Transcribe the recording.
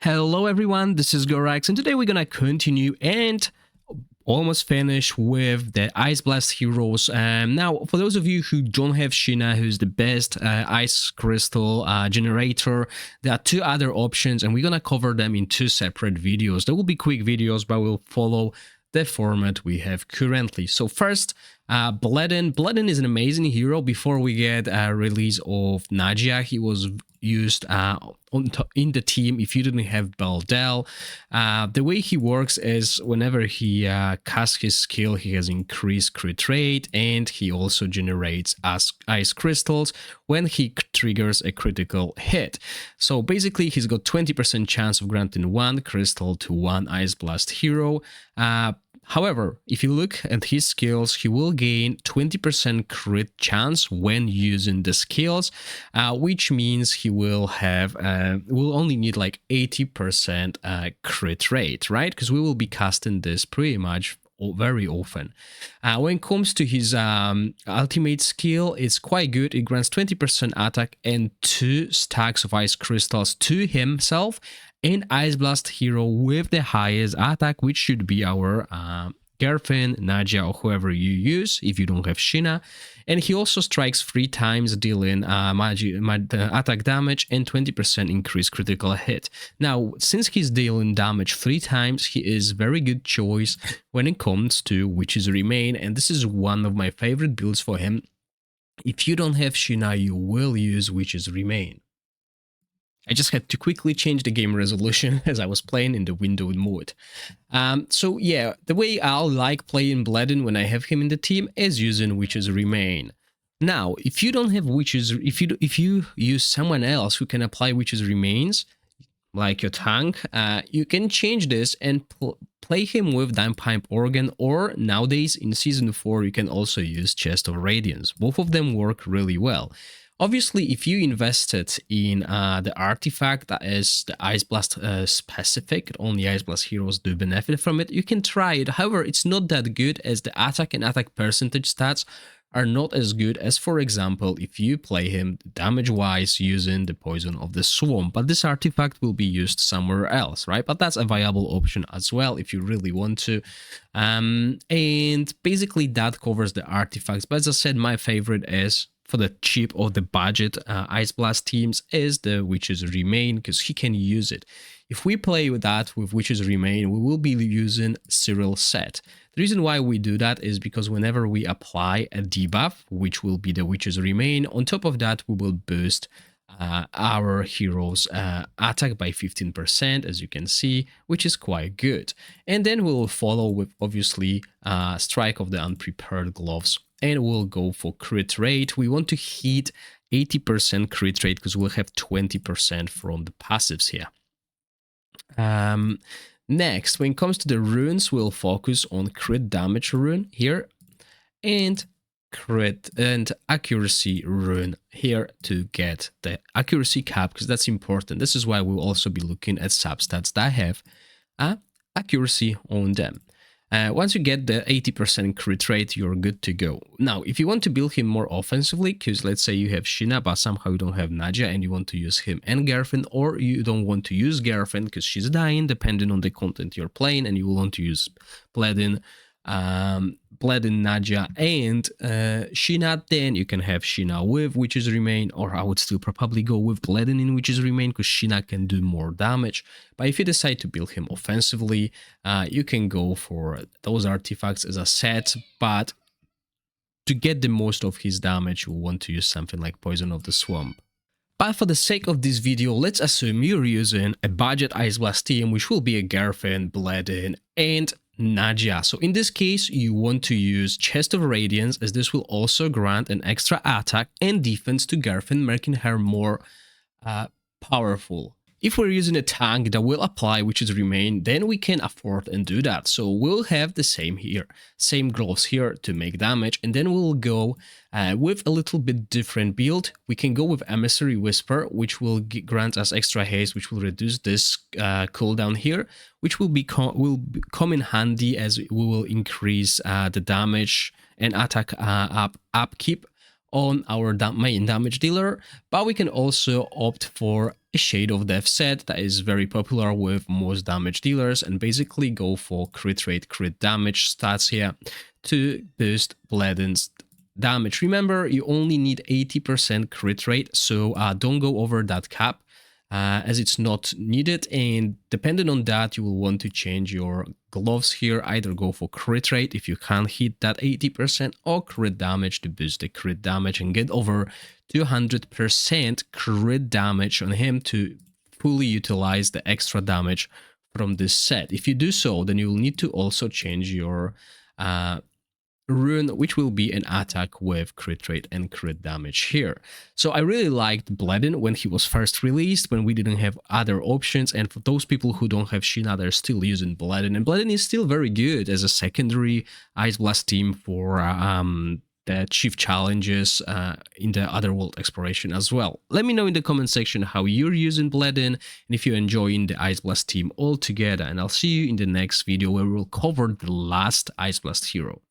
Hello everyone, this is Gorax, and today we're gonna continue and almost finish with the Ice Blast heroes. Now, for those of you who don't have Sheena, who's the best ice crystal generator, there are two other options, and we're gonna cover them in two separate videos. There will be quick videos, but we'll follow the format we have currently. So first, Bleddyn. Bleddyn is an amazing hero. Before we get release of Nagia, he was used in the team if you didn't have Beldel. The way he works is whenever he casts his skill, he has increased crit rate, and he also generates ice crystals when he triggers a critical hit. So basically, he's got 20% chance of granting one crystal to one Ice Blast hero. However, if you look at his skills, he will gain 20% crit chance when using the skills, which means he will have will only need like 80% crit rate, right? Because we will be casting this pretty much very often. When it comes to his ultimate skill, it's quite good. It grants 20% attack and 2 stacks of ice crystals to himself and Ice Blast hero with the highest attack, which should be our Garfin, Nagia, or whoever you use if you don't have Sheena. And he also strikes 3 times, dealing attack damage and 20% increased critical hit. Now, since he's dealing damage 3 times, he is very good choice when it comes to Witch's Remain, and this is one of my favorite builds for him. If you don't have Sheena, you will use Witch's Remain. I just had to quickly change the game resolution as I was playing in the windowed mode. So yeah, the way I like playing Bleddyn when I have him in the team is using Witch's Remain. Now, if you don't have Witch's, if you use someone else who can apply Witch's Remains, like your tank, you can change this and play him with Downpipe Organ, or nowadays in Season 4 you can also use Chest of Radiance. Both of them work really well. Obviously, if you invested in the artifact that is the Ice Blast specific, only Ice Blast heroes do benefit from it, you can try it. However, it's not that good, as the attack and attack percentage stats are not as good as, for example, if you play him damage-wise using the Poison of the Swamp. But this artifact will be used somewhere else, right? But that's a viable option as well if you really want to. And basically that covers the artifacts. But as I said, my favorite is, for the cheap or the budget Ice Blast teams, is the Witch's Remain, because he can use it. If we play with that with Witch's Remain, we will be using Cyril set. The reason why we do that is because whenever we apply a debuff, which will be the Witch's Remain, on top of that we will boost our hero's attack by 15%, as you can see, which is quite good. And then we'll follow with, obviously, Strike of the Unprepared Gloves. And we'll go for crit rate. We want to hit 80% crit rate because we'll have 20% from the passives here. Next, when it comes to the runes, we'll focus on crit damage rune here and crit and accuracy rune here to get the accuracy cap, because that's important. This is why we'll also be looking at substats that have accuracy on them. Once you get the 80% crit rate, you're good to go. Now, if you want to build him more offensively, because let's say you have Sheena, but somehow you don't have Nagia and you want to use him and Garfin, or you don't want to use Garfin because she's dying, depending on the content you're playing, and you want to use Bleddyn, Nagia, and Sheena, then you can have Sheena with Witch's Remain, or I would still probably go with Bleddyn in Witch's Remain because Sheena can do more damage. But if you decide to build him offensively, you can go for those artifacts as a set, but to get the most of his damage, you want to use something like Poison of the Swamp. But for the sake of this video, let's assume you're using a budget Ice Blast team, which will be a Garfin, Bleddyn, and Nagia. So in this case, you want to use Chest of Radiance, as this will also grant an extra attack and defense to Garfin, making her more powerful. If we're using a tank that will apply Witch's Remain, then we can afford and do that. So we'll have the same here, same gloves here to make damage, and then we'll go with a little bit different build. We can go with Emissary Whisper, which will grant us extra haste, which will reduce this cooldown here, which will come in handy as we will increase the damage and attack upkeep on our main damage dealer. But we can also opt for a Shade of Death set that is very popular with most damage dealers, and basically go for crit rate, crit damage stats here to boost Bleddyn's damage. Remember, you only need 80% crit rate, so don't go over that cap as it's not needed, and depending on that you will want to change your gloves here. Either go for crit rate if you can't hit that 80%, or crit damage to boost the crit damage and get over 200% crit damage on him to fully utilize the extra damage from this set. If you do so, then you will need to also change your rune, which will be an attack with crit rate and crit damage here. So I really liked Bleddyn when he was first released, when we didn't have other options, and for those people who don't have Sheena, they're still using Bleddyn, and Bleddyn is still very good as a secondary Ice Blast team for the chief challenges in the Otherworld exploration as well. Let me know in the comment section how you're using Bleddyn and if you're enjoying the Ice Blast team altogether, and I'll see you in the next video where we'll cover the last Ice Blast hero.